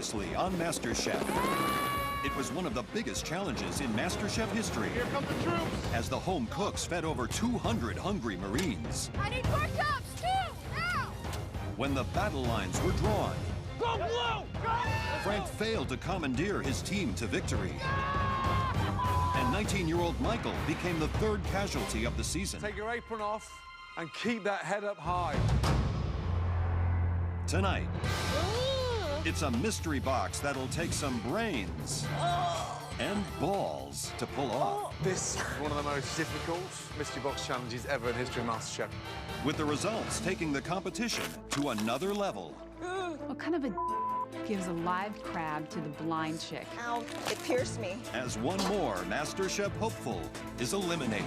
previously on MasterChef. It was one of the biggest challenges in MasterChef history. Here come the troops! As the home cooks fed over 200 hungry Marines. I need more cups, too! Now! When the battle lines were drawn, Go blue! Frank failed to commandeer his team to victory. And 19-year-old Michael became the third casualty of the season. Take your apron off and keep that head up high. Tonight, it's a mystery box that'll take some brains and balls to pull off. This is one of the most difficult mystery box challenges ever in history of MasterChef. With the results taking the competition to another level. What kind of a gives a live crab to the blind chick? Ow, it pierced me. As one more MasterChef hopeful is eliminated.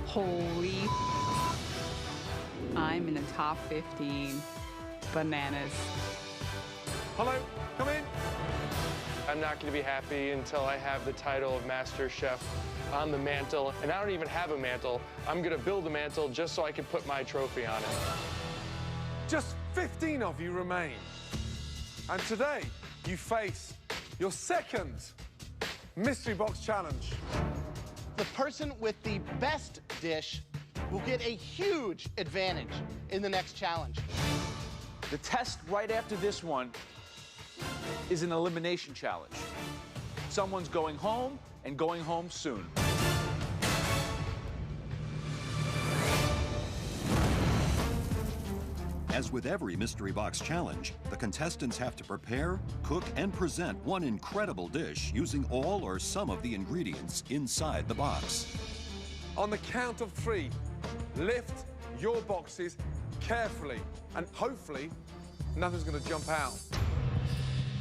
Holy I'm in the top 15. Bananas. Hello, come in. I'm not going to be happy until I have the title of Master Chef on the mantle. And I don't even have a mantle. I'm going to build a mantle just so I can put my trophy on it. Just 15 of you remain. And today, you face your second mystery box challenge. The person with the best dish will get a huge advantage in the next challenge. The test right after this one is an elimination challenge. Someone's going home and going home soon. As with every mystery box challenge, the contestants have to prepare, cook, and present one incredible dish using all or some of the ingredients inside the box. On the count of 3, lift your boxes carefully, and hopefully, nothing's gonna jump out.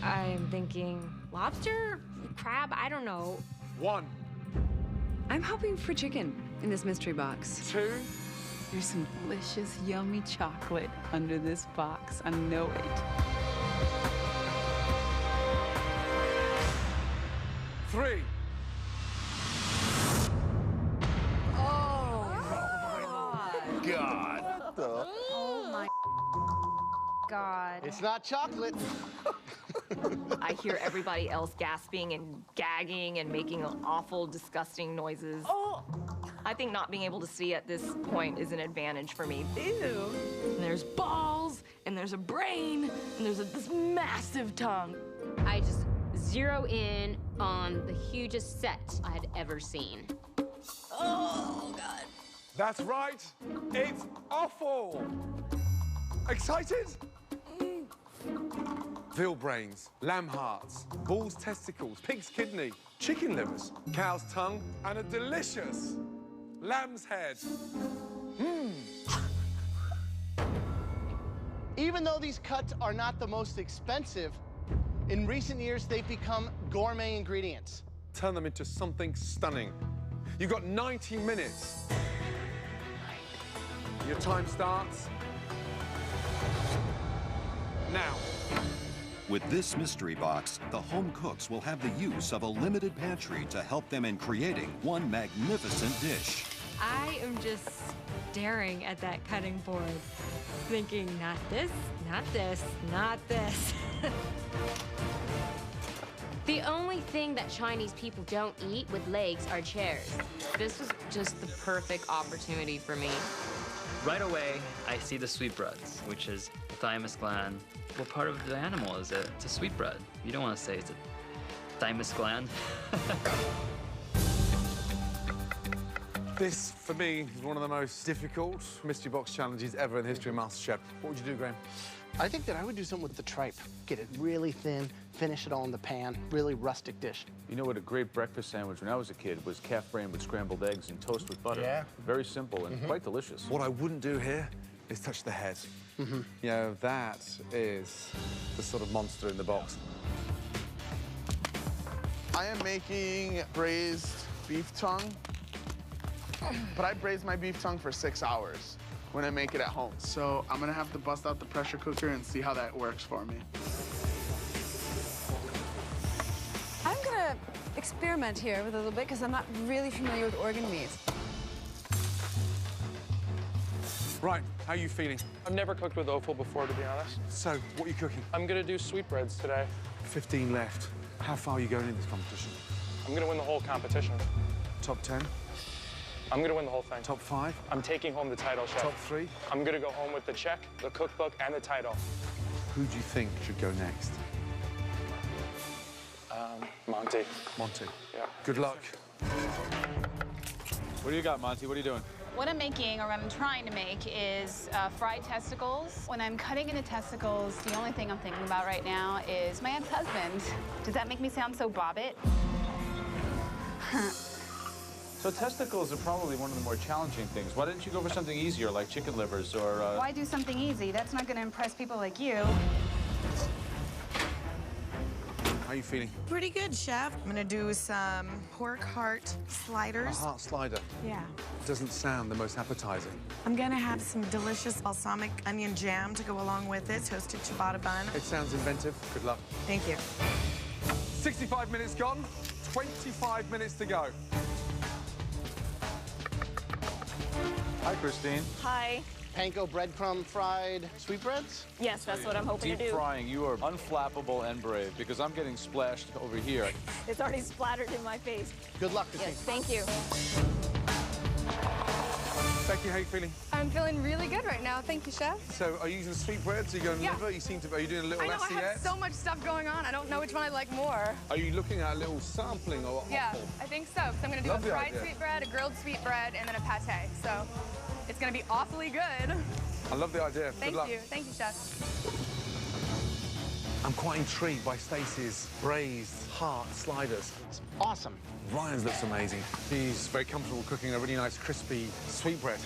I'm thinking lobster, crab, I don't know. 1, I'm hoping for chicken in this mystery box. 2, There's some delicious, yummy chocolate under this box. I know it. 3. God. Oh my God. It's not chocolate. I hear everybody else gasping and gagging and making awful, disgusting noises. Oh. I think not being able to see at this point is an advantage for me. Ew. And there's balls, and there's a brain, and there's this massive tongue. I just zero in on the hugest set I had ever seen. Oh, God. That's right, it's awful. Excited? Veal brains, lamb hearts, bull's testicles, pig's kidney, chicken livers, cow's tongue, and a delicious lamb's head. Even though these cuts are not the most expensive, in recent years, they've become gourmet ingredients. Turn them into something stunning. You've got 90 minutes. Your time starts now. With this mystery box, the home cooks will have the use of a limited pantry to help them in creating one magnificent dish. I am just staring at that cutting board, thinking, not this, not this, not this. The only thing that Chinese people don't eat with legs are chairs. This was just the perfect opportunity for me. Right away, I see the sweetbreads, which is the thymus gland. What part of the animal is it? It's a sweetbread. You don't want to say it's a thymus gland. This, for me, is one of the most difficult mystery box challenges ever in the history of MasterChef. What would you do, Graham? I think that I would do something with the tripe. Get it really thin, finish it all in the pan, really rustic dish. You know what a great breakfast sandwich when I was a kid was calf brain with scrambled eggs and toast with butter. Yeah. Very simple and quite delicious. What I wouldn't do here is touch the head. You know, that is the sort of monster in the box. I am making braised beef tongue, but I braise my beef tongue for 6 hours when I make it at home. So I'm gonna have to bust out the pressure cooker and see how that works for me. I'm gonna experiment here with a little bit because I'm not really familiar with organ meat. Right, how are you feeling? I've never cooked with offal before, to be honest. So, what are you cooking? I'm gonna do sweetbreads today. 15 left. How far are you going in this competition? I'm gonna win the whole competition. Top 10? I'm gonna win the whole thing. Top 5? I'm taking home the title, Chef. Top 3? I'm gonna go home with the check, the cookbook, and the title. Who do you think should go next? Monty. Monty. Yeah. Good luck. What do you got, Monty? What are you doing? What I'm making, or what I'm trying to make, is fried testicles. When I'm cutting into testicles, the only thing I'm thinking about right now is my ex-husband. Does that make me sound so bobbit? So testicles are probably one of the more challenging things. Why didn't you go for something easier, like chicken livers or... Why do something easy? That's not going to impress people like you. How are you feeling? Pretty good, Chef. I'm gonna do some pork heart sliders. A heart slider. Yeah. Doesn't sound the most appetizing. I'm gonna have some delicious balsamic onion jam to go along with it, toasted ciabatta bun. It sounds inventive. Good luck. Thank you. 65 minutes gone, 25 minutes to go. Hi, Christine. Hi. Panko breadcrumb fried sweetbreads? Yes, that's what I'm hoping to do. Deep frying, you are unflappable and brave, because I'm getting splashed over here. It's already splattered in my face. Good luck, Christine. Yes, thank you. Becky, how are you feeling? I'm feeling really good right now. Thank you, Chef. So, are you using sweetbreads? Are you going Yeah. liver? You seem to. Are you doing a little I know, I have SES? so much stuff going on. I don't know which one I like more. Are you looking at a little sampling or Yeah, offal? I think so. So I'm gonna do Love a the fried idea. sweetbread, a grilled sweetbread, and then a pate. So it's gonna be awfully good. I love the idea. Thank Good luck. you. Thank you, Chef. I'm quite intrigued by Stacey's braised heart sliders. It's awesome. Ryan's looks amazing. He's very comfortable cooking a really nice crispy sweetbread.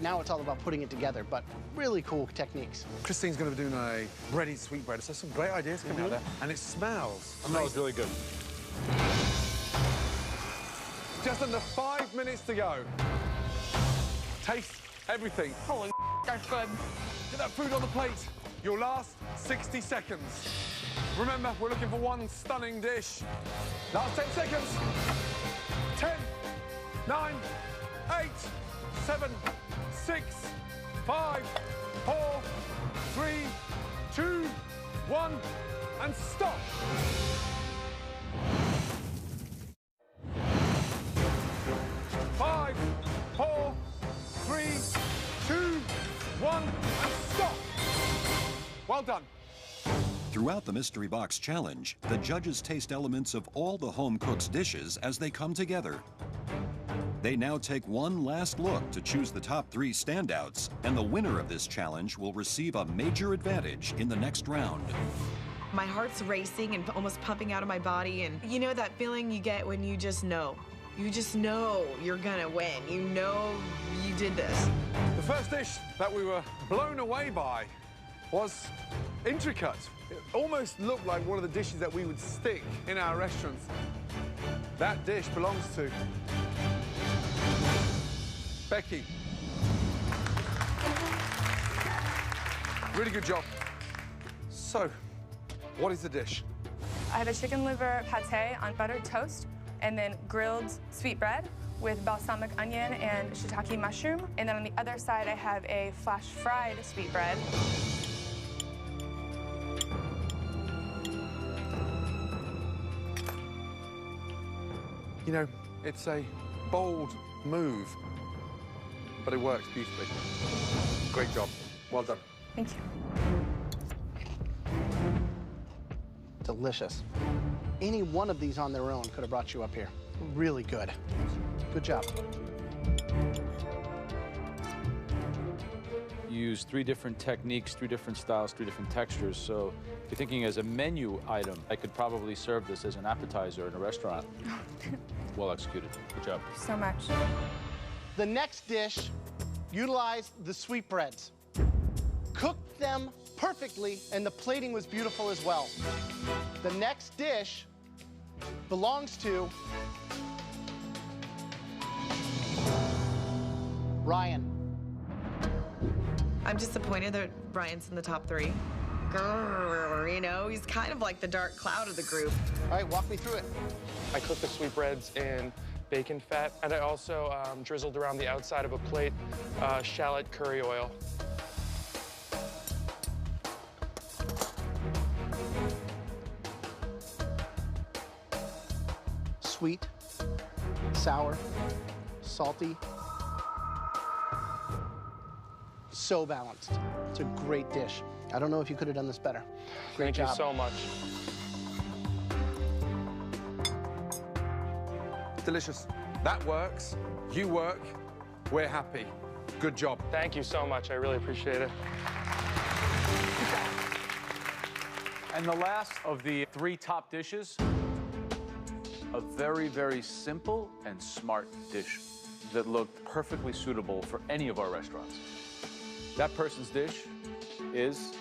Now it's all about putting it together, but really cool techniques. Christine's going to be doing a breaded sweetbread. So some great ideas coming out there. And it smells amazing. Smells really good. Just under 5 minutes to go. Taste everything. Holy that's good. Get that food on the plate. Your last 60 seconds. Remember, we're looking for one stunning dish. Last 10 seconds. 10, 9, 8, 7, 6, 5, 4, 3, 2, 1, and stop. Five, 4, 3, 2, 1, and stop. Well done. Throughout the Mystery Box Challenge, the judges taste elements of all the home cook's dishes as they come together. They now take one last look to choose the top 3 standouts, and the winner of this challenge will receive a major advantage in the next round. My heart's racing and almost pumping out of my body, and you know that feeling you get when you just know. You just know you're gonna win. You know you did this. The first dish that we were blown away by was intricate. It almost looked like one of the dishes that we would stick in our restaurants. That dish belongs to Becky. Really good job. So, what is the dish? I have a chicken liver pate on buttered toast, and then grilled sweetbread with balsamic onion and shiitake mushroom. And then on the other side, I have a flash fried sweetbread. You know, it's a bold move, but it works beautifully. Great job. Well done. Thank you. Delicious. Any one of these on their own could have brought you up here. Really good. Good job. You use 3 different techniques, 3 different styles, 3 different textures. So if you're thinking as a menu item, I could probably serve this as an appetizer in a restaurant. Well executed. Good job. Thank you so much. The next dish utilized the sweetbreads. Cooked them perfectly, and the plating was beautiful as well. The next dish belongs to Ryan. I'm disappointed that Brian's in the top 3. Grrr, you know, he's kind of like the dark cloud of the group. All right, walk me through it. I cook the sweetbreads in bacon fat. And I also drizzled around the outside of a plate shallot curry oil. Sweet, sour, salty. So balanced. It's a great dish. I don't know if you could have done this better. Great job. Thank you so much. Delicious. That works. You work. We're happy. Good job. Thank you so much. I really appreciate it. And the last of the 3 top dishes, a very, very simple and smart dish that looked perfectly suitable for any of our restaurants. That person's dish is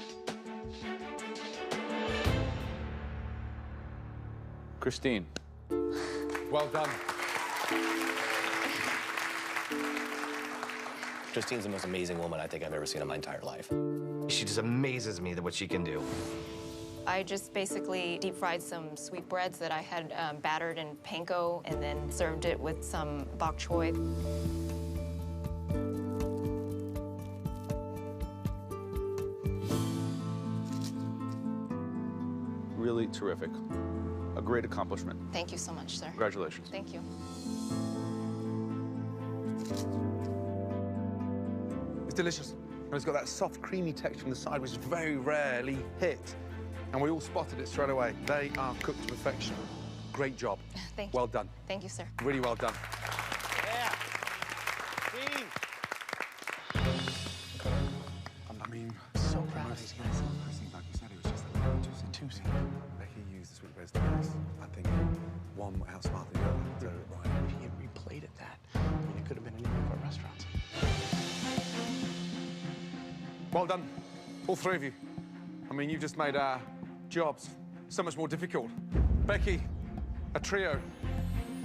Christine. Well done. Christine's the most amazing woman I think I've ever seen in my entire life. She just amazes me at what she can do. I just basically deep fried some sweetbreads that I had battered in panko and then served it with some bok choy. Really terrific. A great accomplishment. Thank you so much, sir. Congratulations. Thank you. It's delicious. And it's got that soft, creamy texture on the side, which is very rarely hit. And we all spotted it straight away. They are cooked to perfection. Great job. Thank you. Well done. Thank you, sir. Really well done. Yeah. Team. I mean, so proud of these guys. Like you said, it was just a two-seat. Becky used the sweetbreads twice. I think one outsmarted the other. So, right. If he had replayed it that, I mean, it could have been in any of our restaurants. Well done, all 3 of you. I mean, you've just made our jobs so much more difficult. Becky, a trio,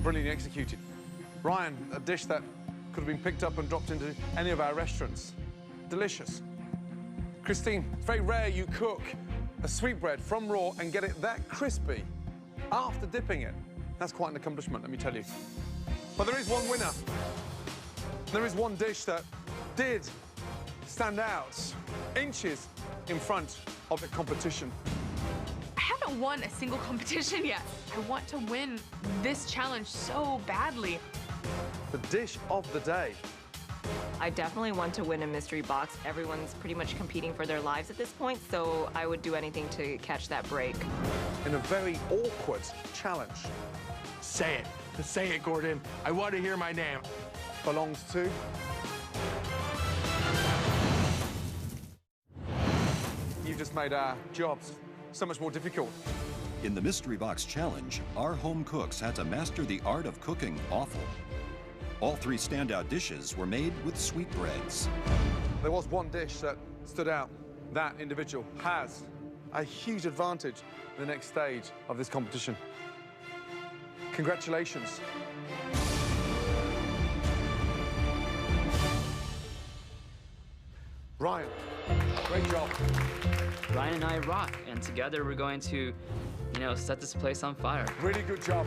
brilliantly executed. Ryan, a dish that could have been picked up and dropped into any of our restaurants. Delicious. Christine, it's very rare you cook a sweetbread from raw and get it that crispy after dipping it. That's quite an accomplishment, let me tell you. But there is one winner. There is one dish that did stand out inches in front of the competition. I haven't won a single competition yet. I want to win this challenge so badly. The dish of the day. I definitely want to win a mystery box. Everyone's pretty much competing for their lives at this point, so I would do anything to catch that break. In a very awkward challenge. Say it. Say it, Gordon. I want to hear my name. Belongs to... You've just made our jobs so much more difficult. In the Mystery Box Challenge, our home cooks had to master the art of cooking awful. All 3 standout dishes were made with sweetbreads. There was one dish that stood out. That individual has a huge advantage in the next stage of this competition. Congratulations. Ryan, great job. Ryan and I rock, and together we're going to, set this place on fire. Really good job.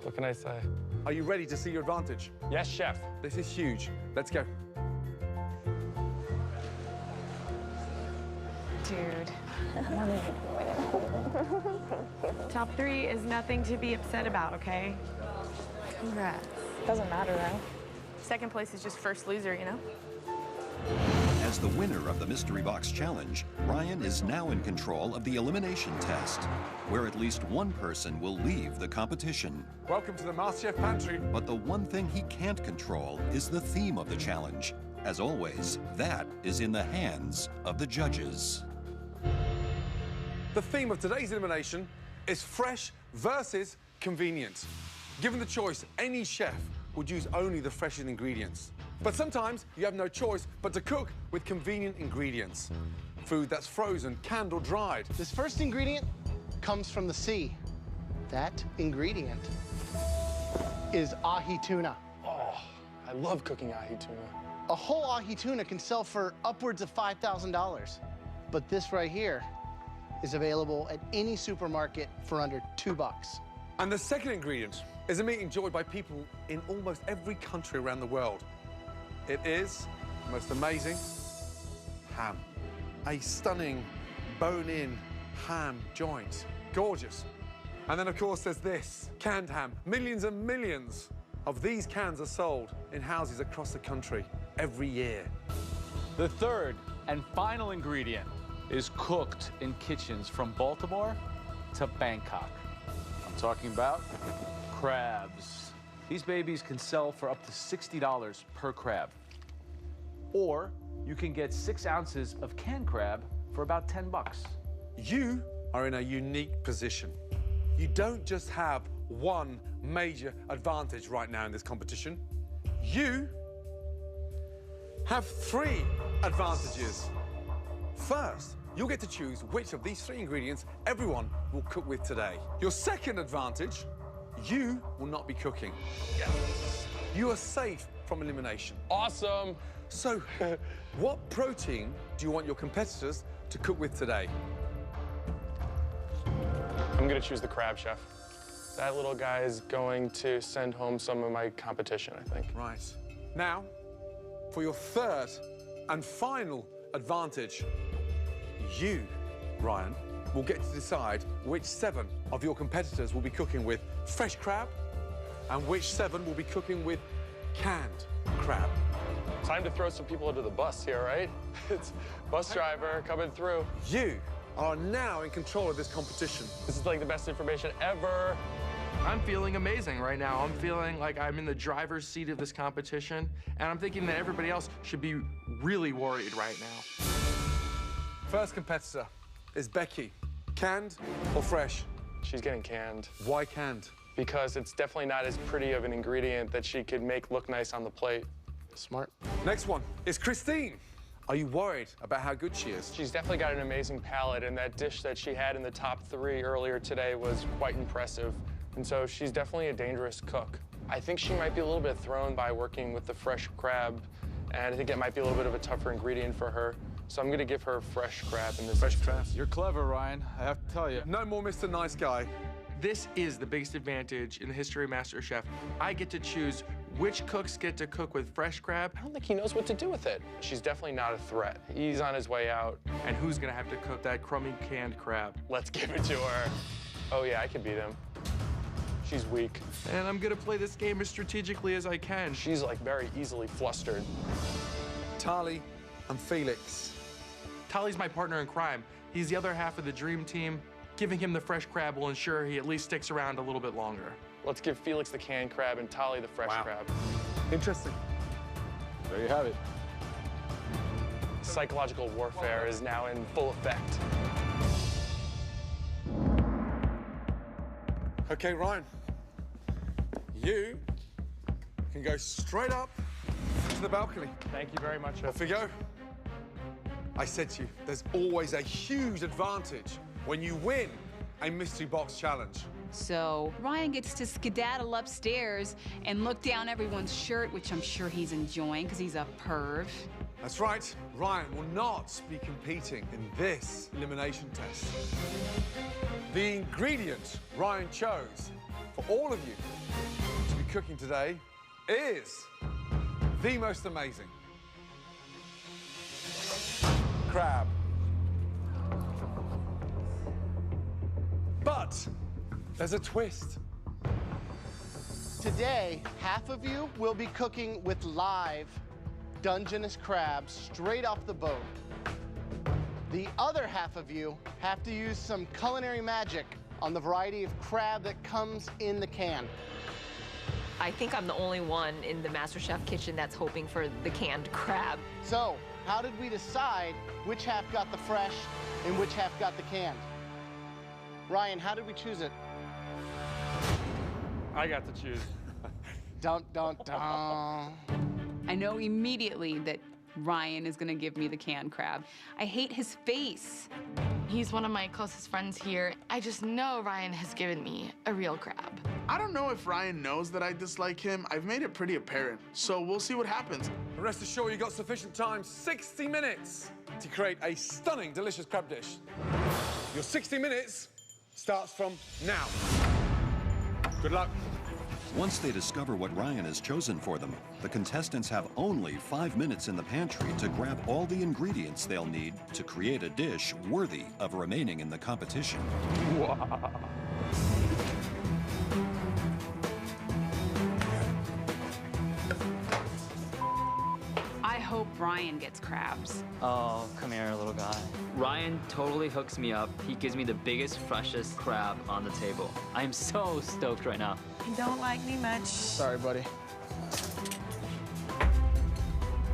What can I say? Are you ready to see your advantage? Yes, chef. This is huge. Let's go. Dude. Top 3 is nothing to be upset about, okay? Congrats. Doesn't matter, though. Second place is just first loser, you know? As the winner of the Mystery Box Challenge, Ryan is now in control of the elimination test, where at least one person will leave the competition. Welcome to the MasterChef Pantry. But the one thing he can't control is the theme of the challenge. As always, that is in the hands of the judges. The theme of today's elimination is fresh versus convenient. Given the choice, any chef would use only the freshest ingredients. But sometimes you have no choice but to cook with convenient ingredients. Food that's frozen, canned, or dried. This first ingredient comes from the sea. That ingredient is ahi tuna. Oh, I love cooking ahi tuna. A whole ahi tuna can sell for upwards of $5,000. But this right here is available at any supermarket for under $2. And the second ingredient is a meat enjoyed by people in almost every country around the world. It is the most amazing ham. A stunning bone-in ham joint. Gorgeous. And then, of course, there's this, canned ham. Millions and millions of these cans are sold in houses across the country every year. The third and final ingredient is cooked in kitchens from Baltimore to Bangkok. I'm talking about crabs. These babies can sell for up to $60 per crab. Or you can get 6 ounces of canned crab for about 10 bucks. You are in a unique position. You don't just have one major advantage right now in this competition. You have 3 advantages. First, you'll get to choose which of these 3 ingredients everyone will cook with today. Your second advantage, you will not be cooking. Yes. You are safe from elimination. Awesome. So, what protein do you want your competitors to cook with today? I'm gonna choose the crab, chef. That little guy is going to send home some of my competition, I think. Right. Now, for your third and final advantage, you, Ryan, will get to decide which 7 of your competitors will be cooking with fresh crab and which 7 will be cooking with canned crab. Time to throw some people under the bus here, right? It's bus driver coming through. You are now in control of this competition. This is like the best information ever. I'm feeling amazing right now. I'm feeling like I'm in the driver's seat of this competition, and I'm thinking that everybody else should be really worried right now. First competitor is Becky. Canned or fresh? She's getting canned. Why canned? Because it's definitely not as pretty of an ingredient that she could make look nice on the plate. Smart. Next one is Christine. Are you worried about how good she is? She's definitely got an amazing palate, and that dish that she had in the top 3 earlier today was quite impressive. And so she's definitely a dangerous cook. I think she might be a little bit thrown by working with the fresh crab, and I think it might be a little bit of a tougher ingredient for her. So I'm gonna give her fresh crab in this. Fresh crab. You're clever, Ryan. I have to tell you. No more Mr. Nice Guy. This is the biggest advantage in the history of MasterChef. I get to choose which cooks get to cook with fresh crab. I don't think he knows what to do with it. She's definitely not a threat. He's on his way out. And who's gonna have to cook that crummy canned crab? Let's give it to her. Oh yeah, I can beat him. She's weak. And I'm gonna play this game as strategically as I can. She's like very easily flustered. Tali and Felix. Tali's my partner in crime. He's the other half of the dream team. Giving him the fresh crab will ensure he at least sticks around a little bit longer. Let's give Felix the canned crab and Tali the fresh crab. Interesting. There you have it. Psychological warfare is now in full effect. Okay, Ryan. You can go straight up to the balcony. Thank you very much. Off we go. I said to you, there's always a huge advantage when you win a mystery box challenge. So Ryan gets to skedaddle upstairs and look down everyone's shirt, which I'm sure he's enjoying because he's a perv. That's right. Ryan will not be competing in this elimination test. The ingredient Ryan chose for all of you to be cooking today is the most amazing crab. But there's a twist. Today, half of you will be cooking with live Dungeness crabs straight off the boat. The other half of you have to use some culinary magic on the variety of crab that comes in the can. I think I'm the only one in the MasterChef kitchen that's hoping for the canned crab. So, how did we decide which half got the fresh and which half got the canned? Ryan, how did we choose it? I got to choose. Dun, dun, dun. I know immediately that Ryan is gonna give me the canned crab. I hate his face. He's one of my closest friends here. I just know Ryan has given me a real crab. I don't know if Ryan knows that I dislike him. I've made it pretty apparent, so we'll see what happens. Rest assured you got sufficient time, 60 minutes, to create a stunning, delicious crab dish. Your 60 minutes starts from now. Good luck. Once they discover what Ryan has chosen for them, the contestants have only 5 minutes in the pantry to grab all the ingredients they'll need to create a dish worthy of remaining in the competition. Wow. I hope Ryan gets crabs. Oh, come here, little guy. Ryan totally hooks me up. He gives me the biggest, freshest crab on the table. I am so stoked right now. You don't like me much. Sorry, buddy.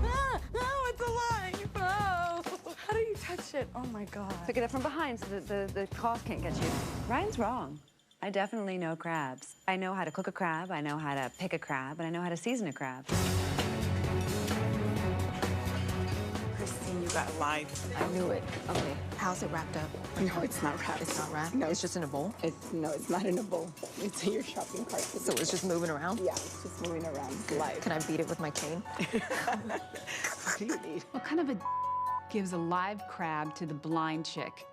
Ah, oh, it's alive. Oh. How do you touch it? Oh, my God. Pick it up from behind so that the claws can't get you. Ryan's wrong. I definitely know crabs. I know how to cook a crab, I know how to pick a crab, and I know how to season a crab. Christine, you got life. I knew it. Okay. How's it wrapped up? No, it's not wrapped. It's not wrapped? No. It's just in a bowl? No, it's not in a bowl. It's in your shopping cart. So it's just moving around? Yeah, it's just moving around. It's life. Can I beat it with my cane? What do you need? What kind of a gives a live crab to the blind chick?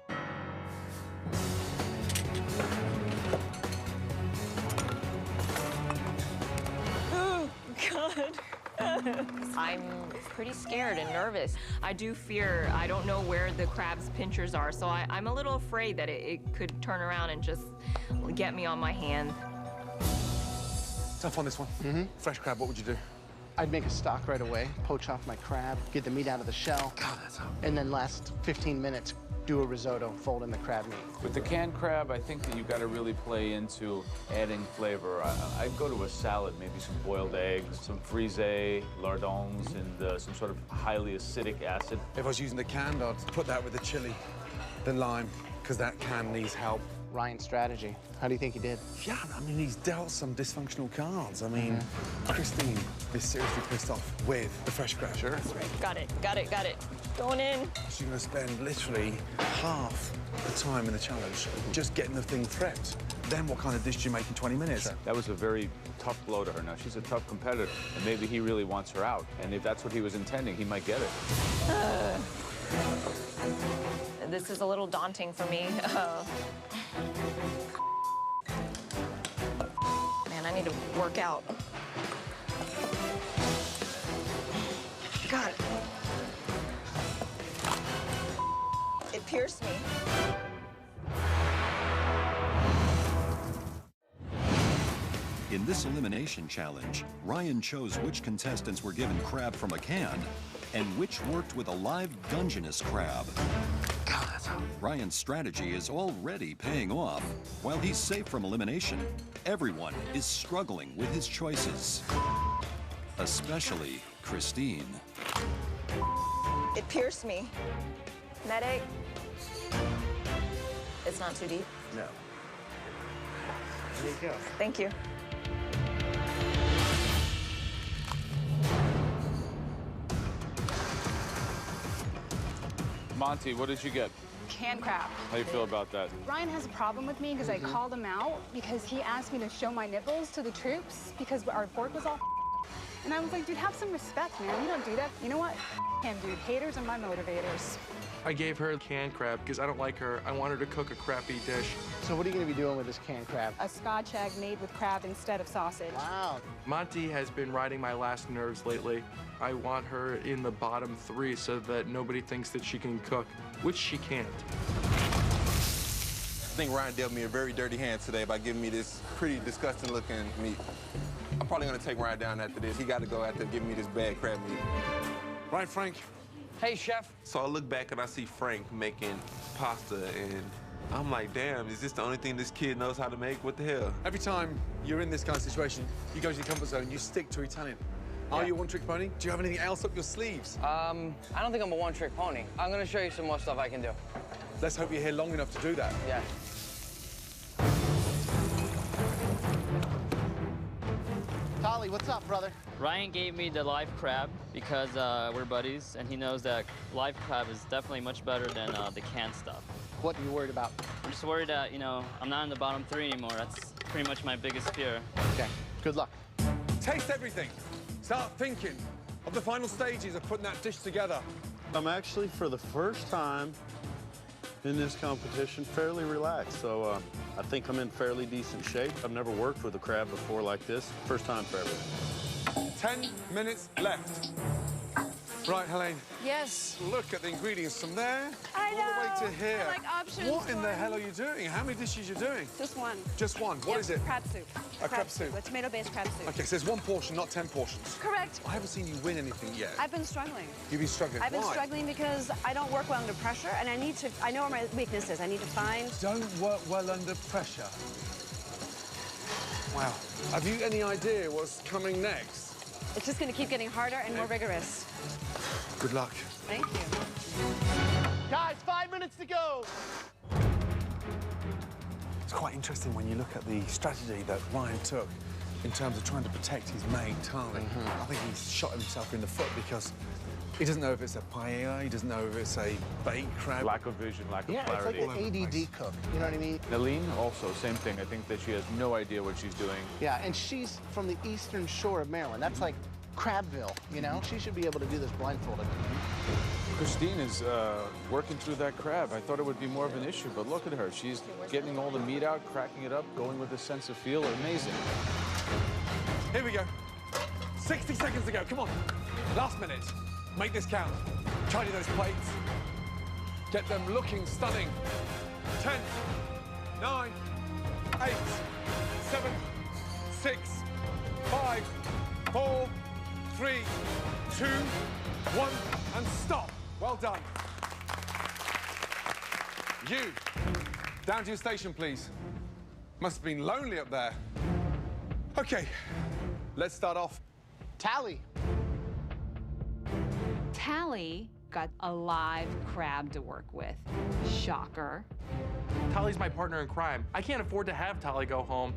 Oh, God. I'm pretty scared and nervous. I do fear, I don't know where the crab's pinchers are, so I'm a little afraid that it could turn around and just get me on my hand. Tough on this one. Fresh crab, what would you do? I'd make a stock right away, poach off my crab, get the meat out of the shell, God, that's hot. and then last 15 minutes, do a risotto, fold in the crab meat. With the canned crab, I think that you've got to really play into adding flavor. I'd go to a salad, maybe some boiled eggs, some frisee, lardons, and some sort of highly acidic acid. If I was using the canned, I'd put that with the chili, the lime, because that can needs help. Ryan's strategy. How do you think he did? Yeah, I mean, he's dealt some dysfunctional cards. I mean, Christine is seriously pissed off with the fresh crab. Sure. Got it, got it, got it. Going in. She's going to spend literally half the time in the challenge just getting the thing prepped. Then what kind of dish do you make in 20 minutes? Sure. That was a very tough blow to her. Now, she's a tough competitor, and maybe he really wants her out. And if that's what he was intending, he might get it. This is a little daunting for me. Man, I need to work out. Got it. It pierced me. In this elimination challenge, Ryan chose which contestants were given crab from a can and which worked with a live Dungeness crab. God, that's hot. Ryan's strategy is already paying off. While he's safe from elimination, everyone is struggling with his choices, especially Christine. It pierced me. Medic. It's not too deep. No. There you go. Thank you. Monty, what did you get? Canned crab. How do you feel about that? Ryan has a problem with me because I called him out because he asked me to show my nipples to the troops because our fork was all and I was like, dude, have some respect, man. You don't do that. You know what? Him, dude. Haters are my motivators. I gave her canned crab because I don't like her. I want her to cook a crappy dish. So what are you going to be doing with this canned crab? A Scotch egg made with crab instead of sausage. Wow. Monty has been riding my last nerves lately. I want her in the bottom 3 so that nobody thinks that she can cook, which she can't. I think Ryan dealt me a very dirty hand today by giving me this pretty disgusting looking meat. I'm probably gonna take Ryan down after this. He got to go after giving me this bad crab meat. Right, Frank? Hey, chef. So I look back and I see Frank making pasta, and I'm like, damn, is this the only thing this kid knows how to make? What the hell? Every time you're in this kind of situation, you go to your comfort zone, you stick to Italian. Are you a one-trick pony? Do you have anything else up your sleeves? I don't think I'm a one-trick pony. I'm gonna show you some more stuff I can do. Let's hope you're here long enough to do that. Yeah. Tolly, what's up, brother? Ryan gave me the live crab because we're buddies, and he knows that live crab is definitely much better than the canned stuff. What are you worried about? I'm just worried that, you know, I'm not in the bottom 3 anymore. That's pretty much my biggest fear. Okay, good luck. Taste everything. Start thinking of the final stages of putting that dish together. I'm actually, for the first time in this competition, fairly relaxed, so I think I'm in fairly decent shape. I've never worked with a crab before like this. First time for everything. 10 minutes left. Right, Helene. Yes. Look at the ingredients from there I all know. the way to here. I like options What in for the them. hell are you doing? How many dishes are you doing? Just one. Just one. What is it? Crab soup. A crab soup. A tomato-based crab soup. Okay, so there's one portion, not 10 portions. Correct. I haven't seen you win anything yet. I've been struggling. You've been struggling. I've been Why? struggling because I don't work well under pressure, and I know where my weakness is. I need to find... Don't work well under pressure. Wow. Have you any idea what's coming next? It's just going to keep getting harder and more rigorous. Good luck. Thank you. Guys, 5 minutes to go. It's quite interesting when you look at the strategy that Ryan took in terms of trying to protect his mate, Tali. I think he's shot himself in the foot because he doesn't know if it's a paella, he doesn't know if it's a baked crab. Lack of vision, lack of Yeah, clarity. it's like an ADD cook. You know what I mean? Naleen, also, same thing. I think that she has no idea what she's doing. Yeah, and she's from the eastern shore of Maryland. That's like Crabville, you know? She should be able to do this blindfolded. Christine is working through that crab. I thought it would be more of an issue, but look at her. She's getting all the meat out, cracking it up, going with a sense of feel. Amazing. Here we go. 60 seconds to go. Come on. Last minute. Make this count. Tidy those plates. Get them looking stunning. 10, 9, 8, 7, 6, 5, 4, 3, 2, 1, and stop. Well done. You, down to your station, please. Must have been lonely up there. Okay, let's start off. Tally. Tally got a live crab to work with. Shocker. Tali's my partner in crime. I can't afford to have Tali go home